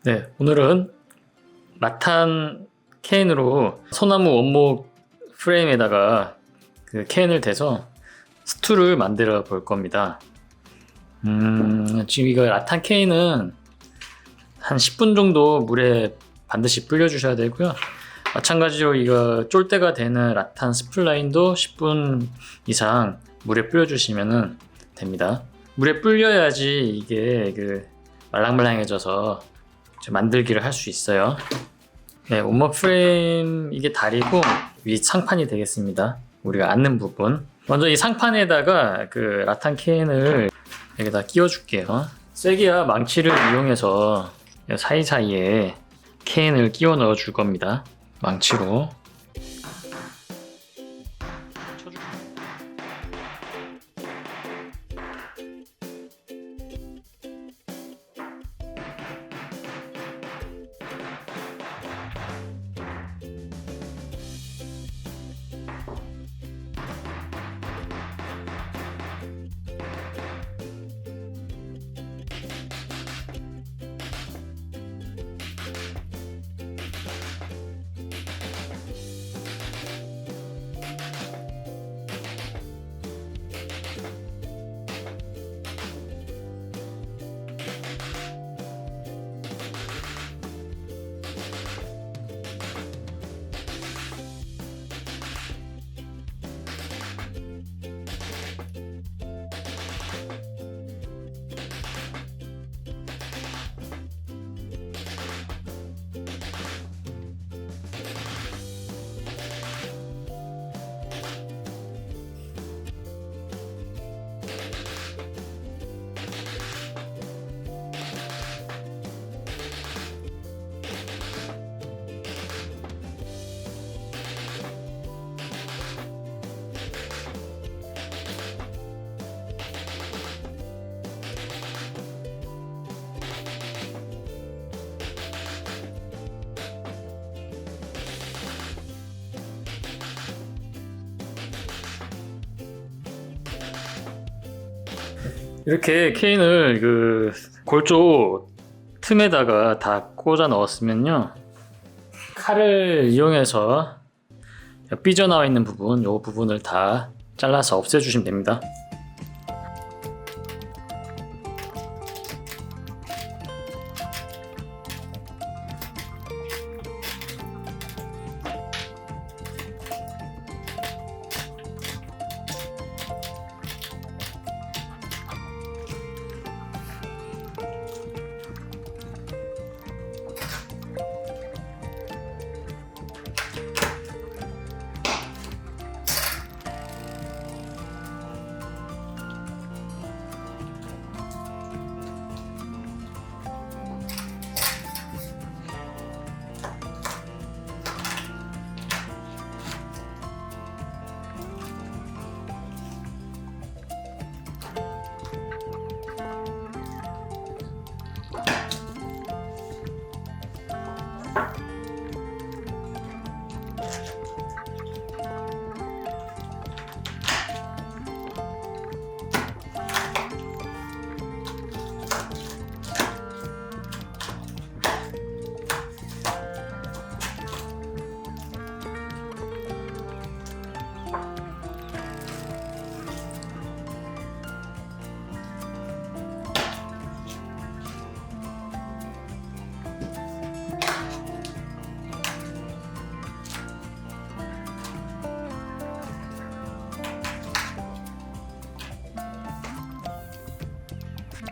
네, 오늘은 라탄 케인으로 소나무 원목 프레임에다가 그 케인을 대서 스툴을 만들어 볼 겁니다. 지금 이거 라탄 케인은 한 10분 정도 물에 반드시 불려 주셔야 되고요. 마찬가지로 이거 쫄대가 되는 라탄 스플라인도 10분 이상 물에 불려 주시면 됩니다. 물에 불려야지 이게 말랑말랑해져서 만들기를 할 수 있어요. 네, 원목 프레임 이게 다리고 위 상판이 되겠습니다. 우리가 앉는 부분. 먼저 이 상판에다가 그 라탄 케인을 여기다 끼워 줄게요. 쐐기와 망치를 이용해서 사이사이에 케인을 끼워 넣어 줄 겁니다. 망치로. 이렇게 케인을 골조 틈에다가 다 꽂아 넣었으면요, 칼을 이용해서 삐져나와 있는 부분, 이 부분을 다 잘라서 없애주시면 됩니다.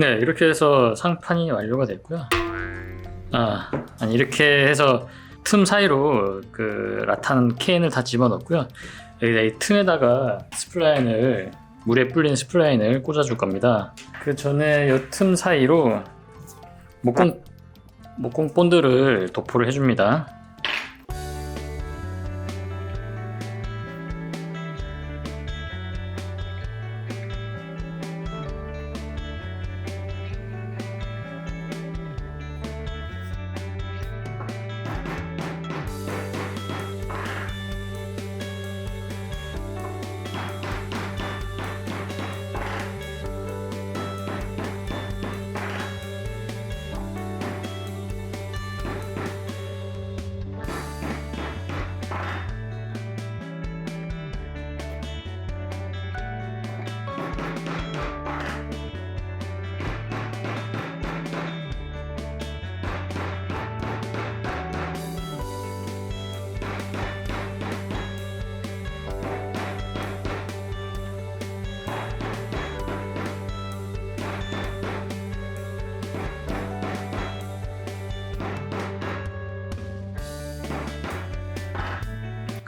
네, 이렇게 해서 상판이 완료가 됐고요. 아니 이렇게 해서 틈 사이로 그 라탄 케인을 다 집어넣고요. 여기다 이 틈에다가 스플라인을, 물에 불린 스플라인을 꽂아줄 겁니다. 그 전에 이 틈 사이로 목공 본드를 도포를 해줍니다.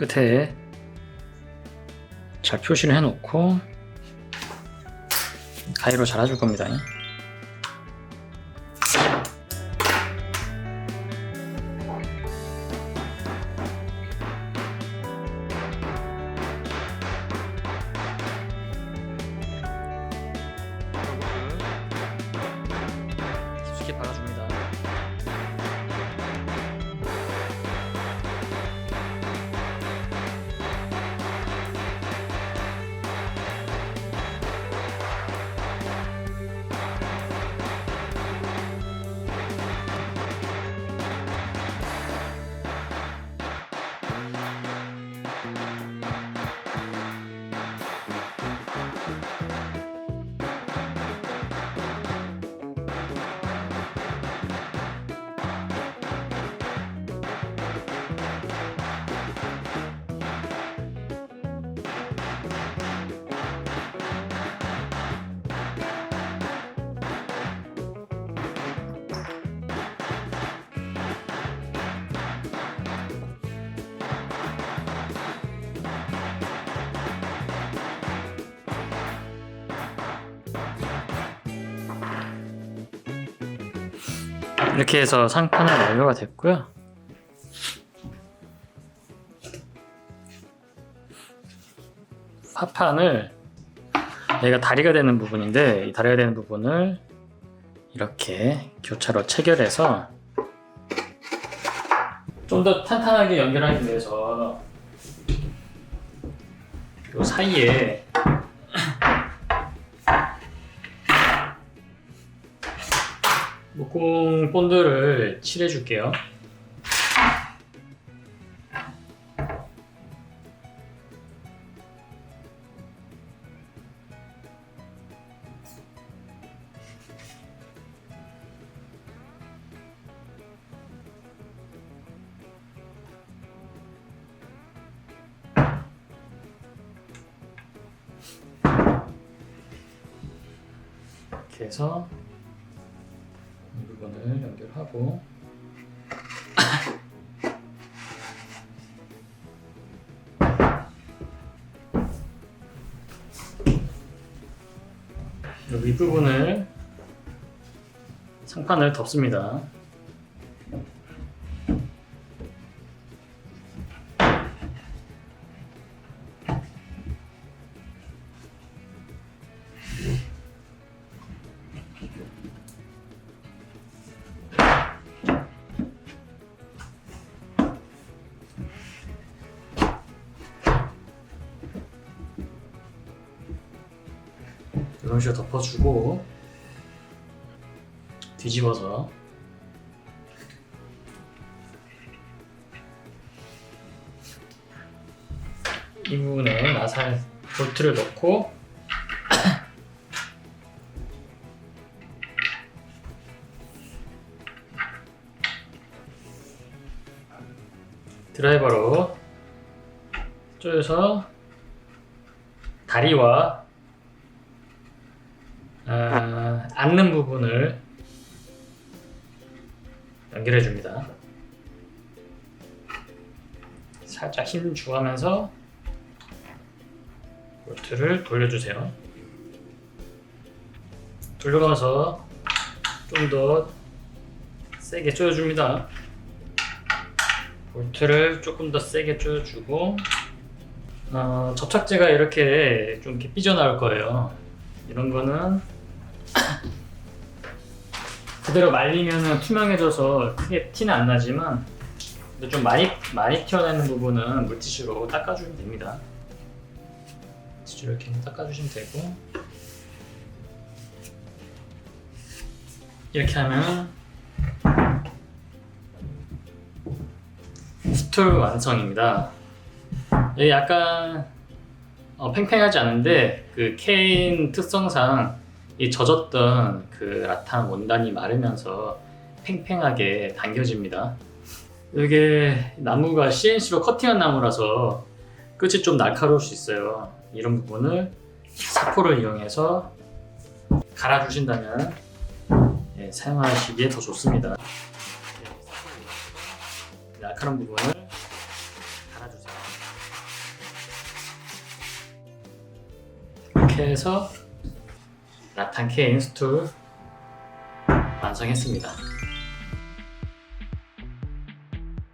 끝에 잘 표시를 해놓고 가위로 잘라줄 겁니다. 깊숙이 박아줍니다. 이렇게 해서 상판은 완료가 됐고요. 파판을 여기가 다리가 되는 부분인데 이 다리가 되는 부분을 이렇게 교차로 체결해서 좀 더 탄탄하게 연결하기 위해서 이 사이에 목공 본드를 칠해 줄게요. 이렇게 해서 이 부분을 연결하고 이 윗부분을 상판을 덮습니다. 이런 식으로 덮어주고 뒤집어서 이 부분에 나살 볼트를 넣고 드라이버로 쪼여서 다리와 앉는 부분을 연결해 줍니다. 살짝 힘 주면서 볼트를 돌려주세요. 돌려가면서 좀 더 세게 조여줍니다. 볼트를 조금 더 세게 조여주고 접착제가 이렇게 좀 이렇게 삐져나올 거예요. 이런 거는 그대로 말리면 투명해져서 크게 티는 안 나지만 근데 좀 많이 튀어나오는 부분은 물티슈로 닦아주면 됩니다. 물티슈로 이렇게 닦아주시면 되고 이렇게 하면 스툴 완성입니다. 여기 약간 팽팽하지 않은데 그 케인 특성상 이 젖었던 그 라탄 원단이 마르면서 팽팽하게 당겨집니다. 이게 나무가 CNC로 커팅한 나무라서 끝이 좀 날카로울 수 있어요. 이런 부분을 사포를 이용해서 갈아주신다면 사용하시기에 더 좋습니다. 날카로운 부분을 갈아주세요. 이렇게 해서 라탄 K 인스톨 완성했습니다.